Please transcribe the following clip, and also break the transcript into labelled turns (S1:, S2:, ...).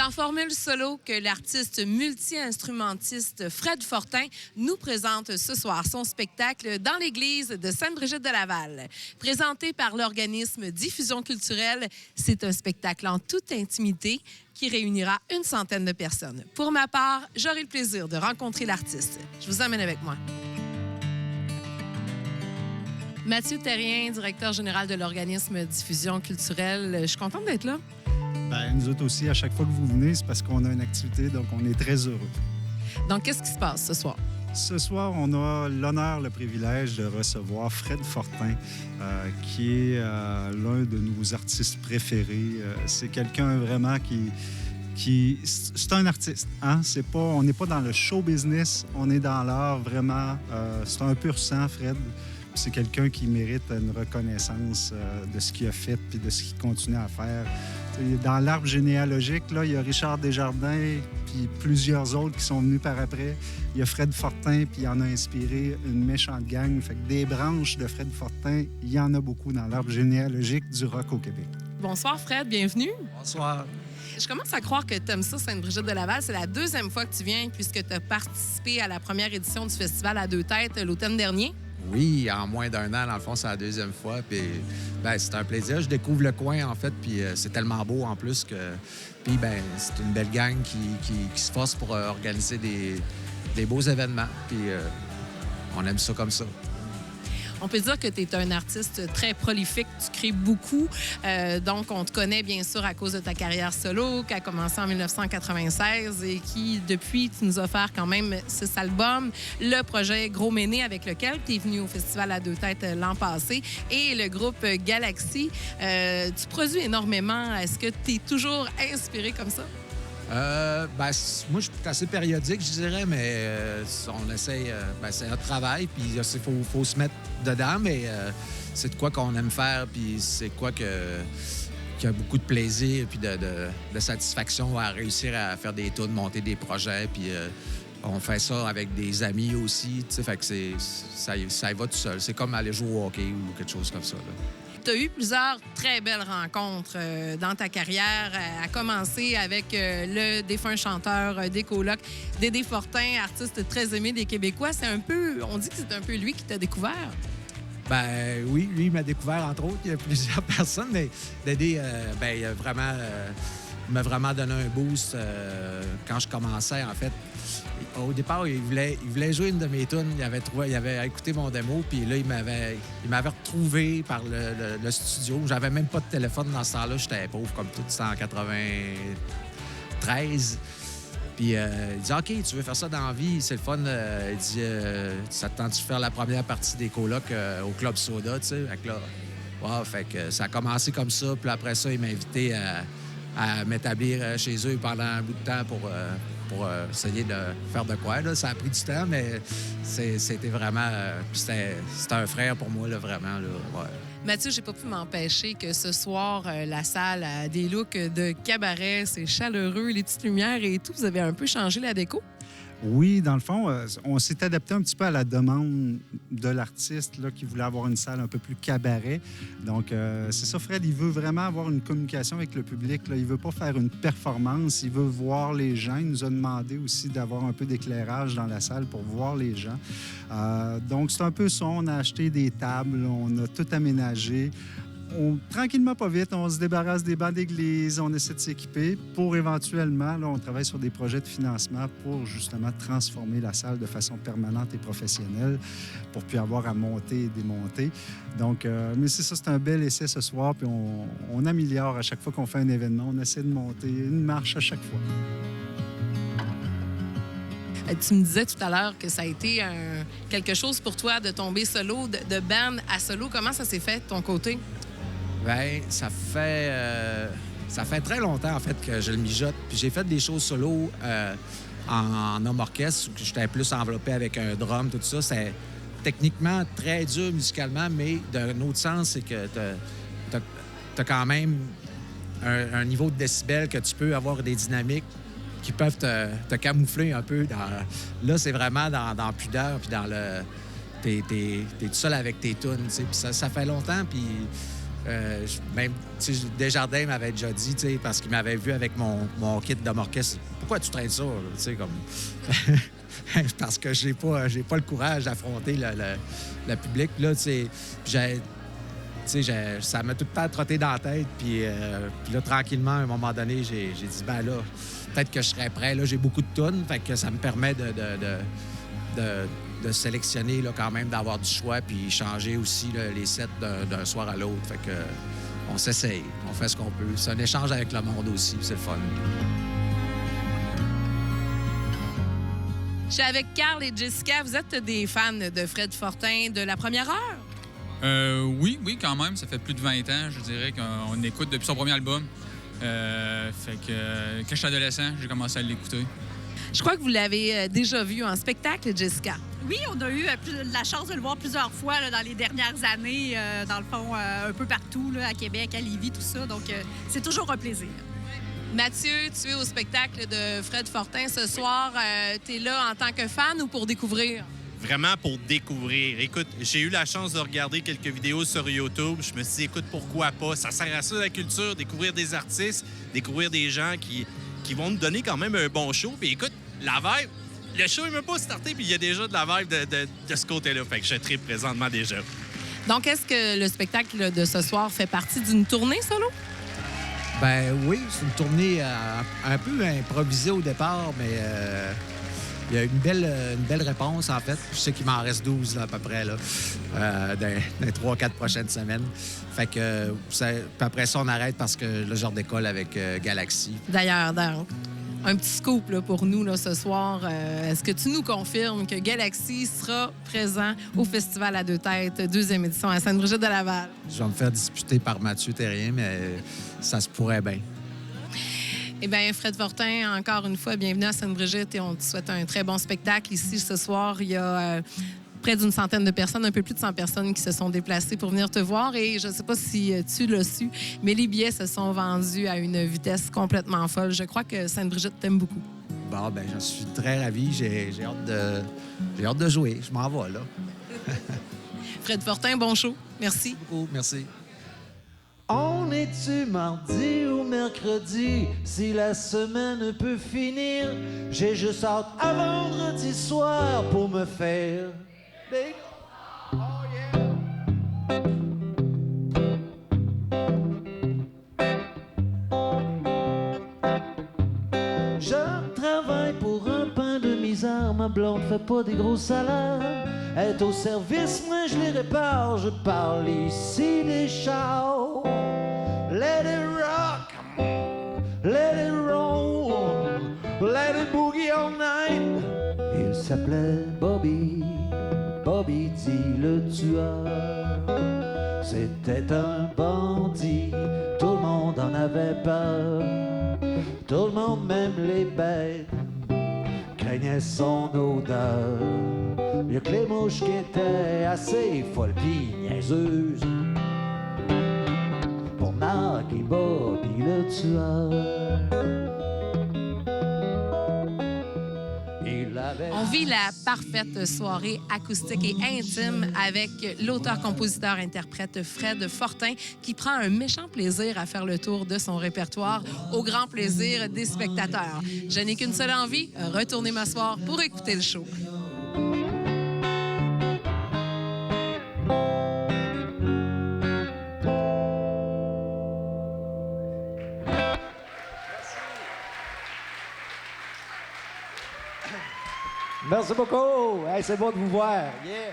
S1: en formule solo que l'artiste multi-instrumentiste Fred Fortin nous présente ce soir son spectacle dans l'église de Sainte-Brigitte-de-Laval. Présenté par l'organisme Diffusion culturelle, c'est un spectacle en toute intimité qui réunira une centaine de personnes. Pour ma part, j'aurai le plaisir de rencontrer l'artiste. Je vous emmène avec moi. Mathieu Terrien, directeur général de l'organisme Diffusion culturelle. Je suis contente d'être là.
S2: Bien, nous autres aussi, à chaque fois que vous venez, c'est parce qu'on a une activité, donc on est très heureux.
S1: Donc, qu'est-ce qui se passe ce soir?
S2: Ce soir, on a l'honneur, le privilège de recevoir Fred Fortin, qui est l'un de nos artistes préférés. C'est quelqu'un vraiment c'est un artiste. Hein? On n'est pas dans le show business, on est dans l'art vraiment. C'est un pur sang, Fred. C'est quelqu'un qui mérite une reconnaissance de ce qu'il a fait et de ce qu'il continue à faire. Dans l'arbre généalogique, là, il y a Richard Desjardins puis plusieurs autres qui sont venus par après. Il y a Fred Fortin, puis il en a inspiré une méchante gang. Fait que des branches de Fred Fortin, il y en a beaucoup dans l'arbre généalogique du rock au Québec.
S1: Bonsoir Fred, bienvenue.
S3: Bonsoir.
S1: Je commence à croire que tu aimes ça, Sainte-Brigitte-de-Laval. C'est la deuxième fois que tu viens puisque tu as participé à la première édition du festival à deux têtes l'automne dernier.
S3: Oui, en moins d'un an, dans le fond, c'est la deuxième fois. Puis, ben, c'est un plaisir. Je découvre le coin, en fait, puis c'est tellement beau en plus que. Puis, ben, c'est une belle gang qui se force pour organiser des beaux événements. Puis, on aime ça comme ça.
S1: On peut dire que tu es un artiste très prolifique, tu crées beaucoup. Donc, on te connaît bien sûr à cause de ta carrière solo qui a commencé en 1996 et qui, depuis, tu nous as offert quand même 6 albums. Le projet Gros Méné avec lequel tu es venu au Festival à deux têtes l'an passé et le groupe Galaxy. Tu produis énormément. Est-ce que tu es toujours inspiré comme ça?
S3: Ben, moi, je suis assez périodique, je dirais, mais on essaye. Ben, c'est notre travail, puis il faut se mettre dedans, mais c'est de quoi qu'on aime faire, puis c'est quoi qui a beaucoup de plaisir, puis de satisfaction à réussir à faire des tours, monter des projets, puis on fait ça avec des amis aussi, tu sais, fait que ça y va tout seul. C'est comme aller jouer au hockey ou quelque chose comme ça, là.
S1: Tu as eu plusieurs très belles rencontres dans ta carrière, à commencer avec le défunt chanteur des colocs, Dédé Fortin, artiste très aimé des Québécois. On dit que c'est un peu lui qui t'a découvert.
S3: Ben oui, lui, il m'a découvert, entre autres. Il y a plusieurs personnes, mais Dédé, ben, il m'a vraiment donné un boost quand je commençais, en fait. Au départ, il voulait jouer une de mes tunes. Il avait écouté mon démo, puis là, il m'avait retrouvé par le studio. J'avais même pas de téléphone dans ce temps-là. J'étais pauvre comme tout, c'était en 93. Puis il dit « OK, tu veux faire ça dans la vie, c'est le fun. » Il dit « Ça te tente de faire la première partie des colocs au Club Soda, tu sais? » Fait que là, wow, fait que ça a commencé comme ça. Puis après ça, il m'a invité à m'établir chez eux pendant un bout de temps pour essayer de faire de quoi. Là. Ça a pris du temps, mais c'était vraiment... c'était un frère pour moi, là, vraiment. Là, ouais.
S1: Mathieu, j'ai pas pu m'empêcher que ce soir, la salle a des looks de cabaret, c'est chaleureux, les petites lumières et tout. Vous avez un peu changé la déco?
S2: Oui, dans le fond, on s'est adapté un petit peu à la demande de l'artiste là, qui voulait avoir une salle un peu plus cabaret. Donc, c'est ça, Fred, il veut vraiment avoir une communication avec le public. Là. Il veut pas faire une performance, il veut voir les gens. Il nous a demandé aussi d'avoir un peu d'éclairage dans la salle pour voir les gens. Donc, c'est un peu ça. On a acheté des tables, on a tout aménagé. Tranquillement, pas vite, on se débarrasse des bancs d'église, on essaie de s'équiper pour éventuellement, là, on travaille sur des projets de financement pour justement transformer la salle de façon permanente et professionnelle pour plus avoir à monter et démonter. Donc, mais c'est ça, c'est un bel essai ce soir, puis on améliore à chaque fois qu'on fait un événement, on essaie de monter une marche à chaque fois.
S1: Tu me disais tout à l'heure que ça a été quelque chose pour toi de tomber solo, de band à solo. Comment ça s'est fait de ton côté?
S3: Bien, ça fait très longtemps, en fait, que je le mijote. Puis j'ai fait des choses solo en homme orchestre, où j'étais plus enveloppé avec un drum, tout ça. C'est techniquement très dur musicalement, mais d'un autre sens, c'est que t'as quand même un niveau de décibels que tu peux avoir des dynamiques qui peuvent te camoufler un peu. Là, c'est vraiment dans pudeur, puis dans le... T'es tout seul avec tes tunes, tu sais. Puis ça fait longtemps, puis Même, tu sais, Desjardins m'avait déjà dit, tu sais, parce qu'il m'avait vu avec mon kit d'homme orchestre, pourquoi tu traînes ça? Tu sais, comme. Parce que j'ai pas le courage d'affronter le public. Là, tu sais, ça m'a tout le temps trotté dans la tête. Puis là, tranquillement, à un moment donné, j'ai dit, ben là, peut-être que je serais prêt. Là, j'ai beaucoup de tunes, fait que ça me permet de sélectionner là, quand même, d'avoir du choix, puis changer aussi là, les sets d'un soir à l'autre. Fait que on s'essaye, on fait ce qu'on peut. C'est un échange avec le monde aussi, c'est le fun.
S1: Je suis avec Carl et Jessica. Vous êtes des fans de Fred Fortin de la première heure?
S4: Oui, quand même. Ça fait plus de 20 ans, je dirais, qu'on écoute depuis son premier album. Fait que quand j'étais adolescent, j'ai commencé à l'écouter.
S1: Je crois que vous l'avez déjà vu en spectacle, Jessica.
S5: Oui, on a eu la chance de le voir plusieurs fois là, dans les dernières années, dans le fond, un peu partout, là, à Québec, à Lévis, tout ça. Donc, c'est toujours un plaisir.
S1: Mathieu, tu es au spectacle de Fred Fortin ce soir. Tu es là en tant que fan ou pour découvrir?
S6: Vraiment pour découvrir. Écoute, j'ai eu la chance de regarder quelques vidéos sur YouTube. Je me suis dit, écoute, pourquoi pas? Ça sert à ça, la culture, découvrir des artistes, découvrir des gens qui vont nous donner quand même un bon show. Puis écoute, la vibe, le show n'est même pas starté, puis il y a déjà de la vibe de ce côté-là. Fait que je tripe présentement déjà.
S1: Donc, est-ce que le spectacle de ce soir fait partie d'une tournée solo?
S3: Ben oui, c'est une tournée un peu improvisée au départ, mais il y a une belle réponse, en fait. Je sais qu'il m'en reste 12 là, à peu près là, dans les 3-4 prochaines semaines. Fait que puis après ça, on arrête parce que là, je redécolle avec Galaxy.
S1: D'ailleurs, un petit scoop là, pour nous là, ce soir. Est-ce que tu nous confirmes que Galaxy sera présent au Festival à deux têtes, 2e édition à Sainte-Brigitte-de-Laval?
S3: Je vais me faire disputer par Mathieu Terrien, mais ça se pourrait bien.
S1: Eh bien, Fred Fortin, encore une fois, bienvenue à Sainte-Brigitte et on te souhaite un très bon spectacle. Ici, ce soir, il y a près d'une centaine de personnes, un peu plus de 100 personnes qui se sont déplacées pour venir te voir. Et je ne sais pas si tu l'as su, mais les billets se sont vendus à une vitesse complètement folle. Je crois que Sainte-Brigitte t'aime beaucoup.
S3: Bon, ben j'en suis très ravi. J'ai hâte de jouer. Je m'en vais, là.
S1: Fred Fortin, bon show. Merci.
S3: Beaucoup, merci.
S7: On est-tu mardi ou mercredi? Si la semaine peut finir, j'ai juste hâte à vendredi soir pour me faire big. Oh yeah! Je travaille pour un pain de misère, ma blonde fait pas des gros salaires. Elle est au service, moi je les répare, je parle ici des chars. Let it rock, let it roll, let it boogie all night. Il s'appelait Bobby, Bobby dit le tueur. C'était un bandit, tout le monde en avait peur. Tout le monde, même les bêtes, craignait son odeur. Y'a que les mouches qui étaient assez folles pis niaiseuses pour narguer Bobby le tueur.
S1: On vit la parfaite soirée acoustique et intime avec l'auteur-compositeur-interprète Fred Fortin qui prend un méchant plaisir à faire le tour de son répertoire au grand plaisir des spectateurs. Je n'ai qu'une seule envie, retourner m'asseoir pour écouter le show.
S7: Merci beaucoup. Hey, c'est bon de vous voir. Yeah.